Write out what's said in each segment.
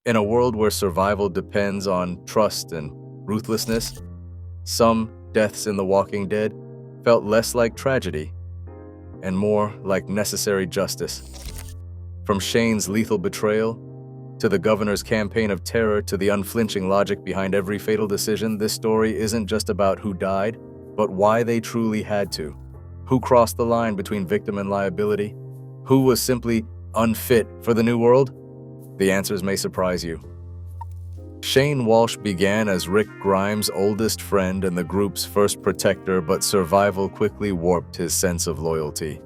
In a world where survival depends on trust and ruthlessness, some deaths in The Walking Dead felt less like tragedy and more like necessary justice. From Shane's lethal betrayal to the governor's campaign of terror to the unflinching logic behind every fatal decision, this story isn't just about who died, but why they truly had to. Who crossed the line between victim and liability? Who was simply unfit for the new world? The answers may surprise you. Shane Walsh began as Rick Grimes' oldest friend and the group's first protector, but survival quickly warped his sense of loyalty.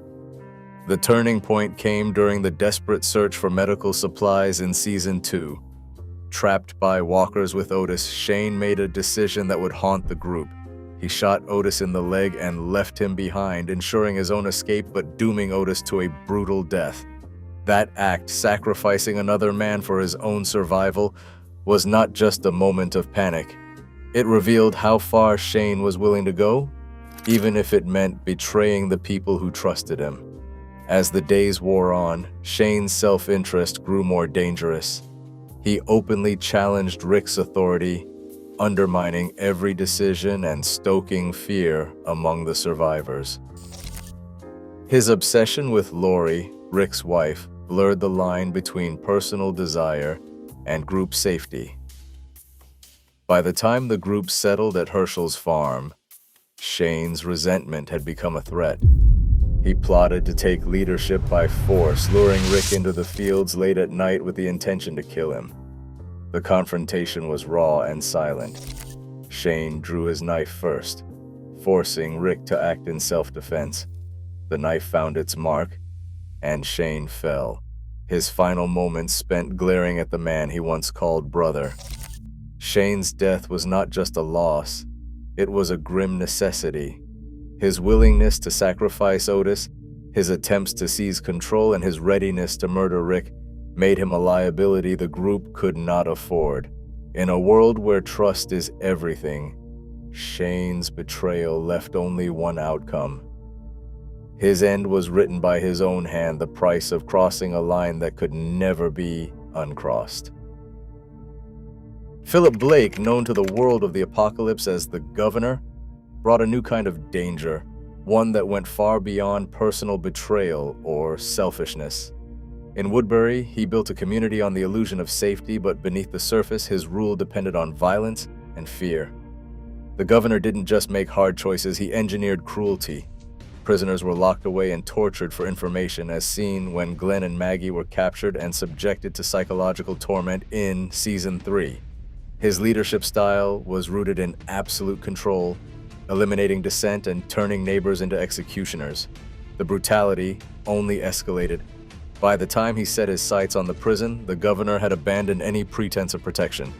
The turning point came during the desperate search for medical supplies in Season 2. Trapped by walkers with Otis, Shane made a decision that would haunt the group. He shot Otis in the leg and left him behind, ensuring his own escape but dooming Otis to a brutal death. That act, sacrificing another man for his own survival, was not just a moment of panic. It revealed how far Shane was willing to go, even if it meant betraying the people who trusted him. As the days wore on, Shane's self-interest grew more dangerous. He openly challenged Rick's authority, undermining every decision and stoking fear among the survivors. His obsession with Lori, Rick's wife, blurred the line between personal desire and group safety. By the time the group settled at Herschel's farm, Shane's resentment had become a threat. He plotted to take leadership by force, luring Rick into the fields late at night with the intention to kill him. The confrontation was raw and silent. Shane drew his knife first, forcing Rick to act in self-defense. The knife found its mark, and Shane fell, his final moments spent glaring at the man he once called brother. Shane's death was not just a loss, it was a grim necessity. His willingness to sacrifice Otis, his attempts to seize control, and his readiness to murder Rick made him a liability the group could not afford. In a world where trust is everything, Shane's betrayal left only one outcome. His end was written by his own hand, the price of crossing a line that could never be uncrossed. Philip Blake, known to the world of the apocalypse as the Governor, brought a new kind of danger, one that went far beyond personal betrayal or selfishness. In Woodbury, he built a community on the illusion of safety, but beneath the surface, his rule depended on violence and fear. The governor didn't just make hard choices, he engineered cruelty. Prisoners were locked away and tortured for information, as seen when Glenn and Maggie were captured and subjected to psychological torment in Season 3. His leadership style was rooted in absolute control, eliminating dissent and turning neighbors into executioners. The brutality only escalated. By the time he set his sights on the prison, the governor had abandoned any pretense of protection.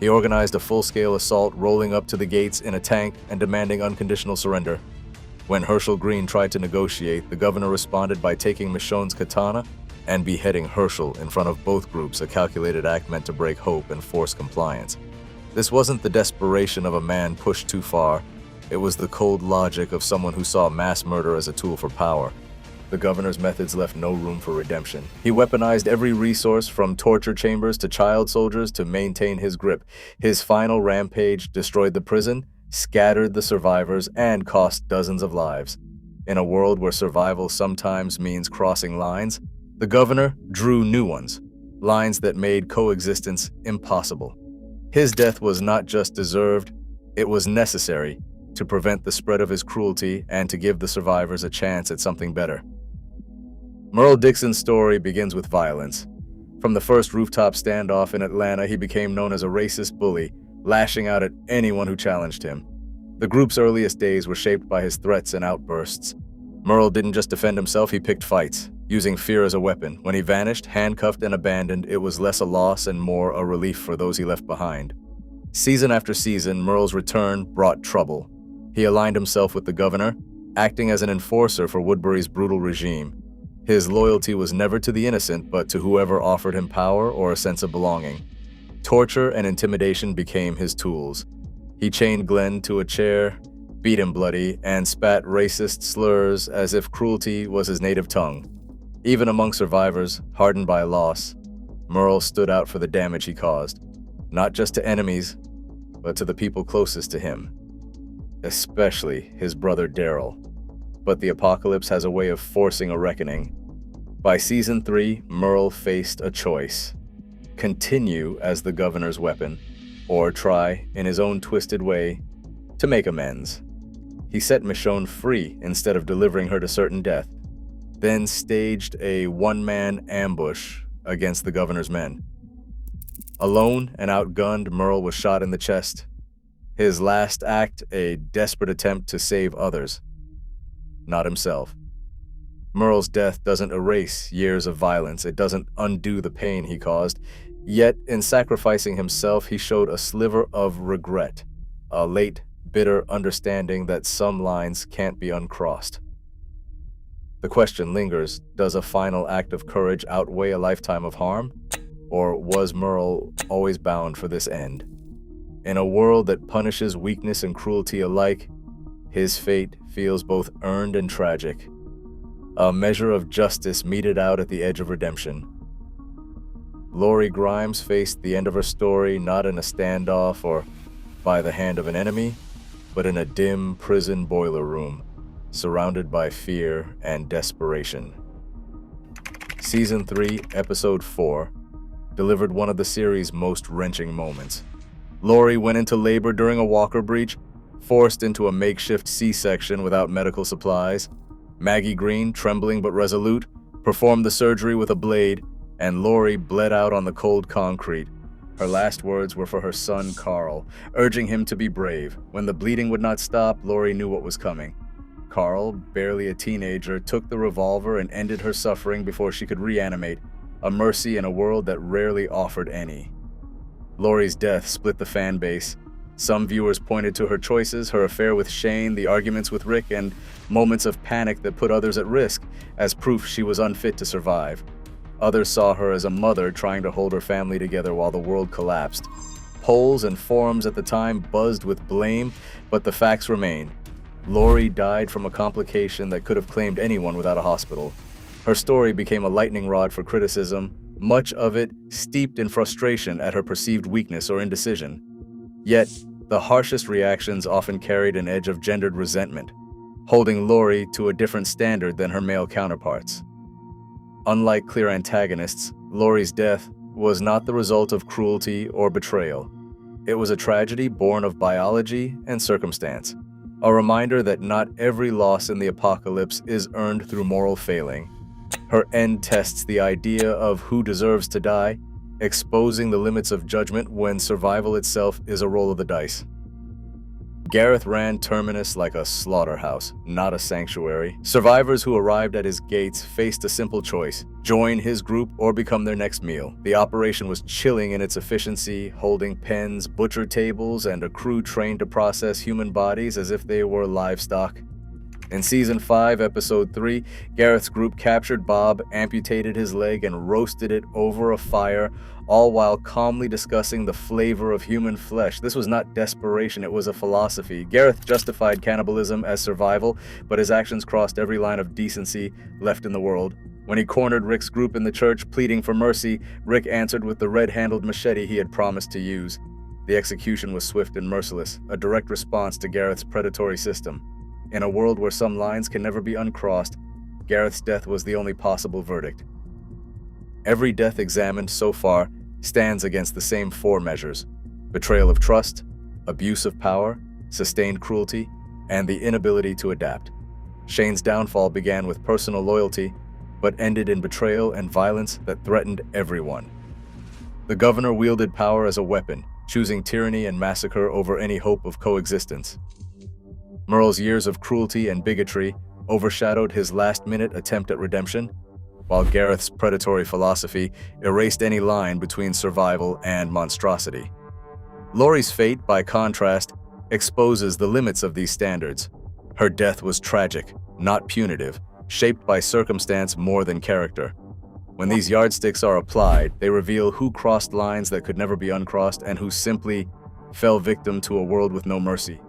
He organized a full-scale assault, rolling up to the gates in a tank and demanding unconditional surrender. When Herschel Green tried to negotiate, the governor responded by taking Michonne's katana and beheading Herschel in front of both groups, a calculated act meant to break hope and force compliance. This wasn't the desperation of a man pushed too far. It was the cold logic of someone who saw mass murder as a tool for power. The governor's methods left no room for redemption. He weaponized every resource, from torture chambers to child soldiers, to maintain his grip. His final rampage destroyed the prison, scattered the survivors, and cost dozens of lives. In a world where survival sometimes means crossing lines, the governor drew new ones, lines that made coexistence impossible. His death was not just deserved, it was necessary to prevent the spread of his cruelty and to give the survivors a chance at something better. Merl Dixon's story begins with violence. From the first rooftop standoff in Atlanta, he became known as a racist bully, lashing out at anyone who challenged him. The group's earliest days were shaped by his threats and outbursts. Merl didn't just defend himself, he picked fights, using fear as a weapon. When he vanished, handcuffed and abandoned, it was less a loss and more a relief for those he left behind. Season after season, Merl's return brought trouble. He aligned himself with the governor, acting as an enforcer for Woodbury's brutal regime. His loyalty was never to the innocent, but to whoever offered him power or a sense of belonging. Torture and intimidation became his tools. He chained Glenn to a chair, beat him bloody, and spat racist slurs as if cruelty was his native tongue. Even among survivors, hardened by loss, Merl stood out for the damage he caused, not just to enemies, but to the people closest to him, especially his brother Daryl. But the apocalypse has a way of forcing a reckoning. By season 3, Merl faced a choice: continue as the governor's weapon, or try, in his own twisted way, to make amends. He set Michonne free instead of delivering her to certain death, then staged a one-man ambush against the governor's men. Alone and outgunned, Merl was shot in the chest. His last act, a desperate attempt to save others, not himself. Merl's death doesn't erase years of violence. It doesn't undo the pain he caused. Yet, in sacrificing himself, he showed a sliver of regret, a late, bitter understanding that some lines can't be uncrossed. The question lingers: does a final act of courage outweigh a lifetime of harm? Or was Merl always bound for this end? In a world that punishes weakness and cruelty alike, his fate feels both earned and tragic, a measure of justice meted out at the edge of redemption. Lori Grimes faced the end of her story not in a standoff or by the hand of an enemy, but in a dim prison boiler room, surrounded by fear and desperation. Season 3, Episode 4, delivered one of the series' most wrenching moments. Lori went into labor during a walker breach, forced into a makeshift C-section without medical supplies. Maggie Green, trembling but resolute, performed the surgery with a blade, and Lori bled out on the cold concrete. Her last words were for her son, Carl, urging him to be brave. When the bleeding would not stop, Lori knew what was coming. Carl, barely a teenager, took the revolver and ended her suffering before she could reanimate, a mercy in a world that rarely offered any. Lori's death split the fan base. Some viewers pointed to her choices, her affair with Shane, the arguments with Rick, and moments of panic that put others at risk, as proof she was unfit to survive. Others saw her as a mother trying to hold her family together while the world collapsed. Polls and forums at the time buzzed with blame, but the facts remain. Lori died from a complication that could have claimed anyone without a hospital. Her story became a lightning rod for criticism, much of it steeped in frustration at her perceived weakness or indecision. Yet, the harshest reactions often carried an edge of gendered resentment, holding Lori to a different standard than her male counterparts. Unlike clear antagonists, Lori's death was not the result of cruelty or betrayal. It was a tragedy born of biology and circumstance, a reminder that not every loss in the apocalypse is earned through moral failing. Her end tests the idea of who deserves to die, exposing the limits of judgment when survival itself is a roll of the dice. Gareth ran Terminus like a slaughterhouse, not a sanctuary. Survivors who arrived at his gates faced a simple choice: join his group or become their next meal. The operation was chilling in its efficiency, holding pens, butcher tables, and a crew trained to process human bodies as if they were livestock. In Season 5, Episode 3, Gareth's group captured Bob, amputated his leg, and roasted it over a fire, all while calmly discussing the flavor of human flesh. This was not desperation, it was a philosophy. Gareth justified cannibalism as survival, but his actions crossed every line of decency left in the world. When he cornered Rick's group in the church, pleading for mercy, Rick answered with the red-handled machete he had promised to use. The execution was swift and merciless, a direct response to Gareth's predatory system. In a world where some lines can never be uncrossed, Gareth's death was the only possible verdict. Every death examined so far stands against the same 4 measures: betrayal of trust, abuse of power, sustained cruelty, and the inability to adapt. Shane's downfall began with personal loyalty, but ended in betrayal and violence that threatened everyone. The governor wielded power as a weapon, choosing tyranny and massacre over any hope of coexistence. Merl's years of cruelty and bigotry overshadowed his last-minute attempt at redemption, while Gareth's predatory philosophy erased any line between survival and monstrosity. Lori's fate, by contrast, exposes the limits of these standards. Her death was tragic, not punitive, shaped by circumstance more than character. When these yardsticks are applied, they reveal who crossed lines that could never be uncrossed and who simply fell victim to a world with no mercy.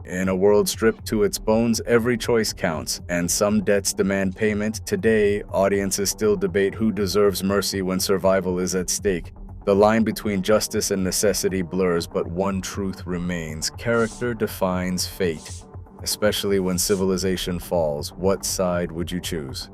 In a world stripped to its bones, every choice counts, and some debts demand payment. Today, audiences still debate who deserves mercy when survival is at stake. The line between justice and necessity blurs, but one truth remains: character defines fate. Especially when civilization falls, what side would you choose?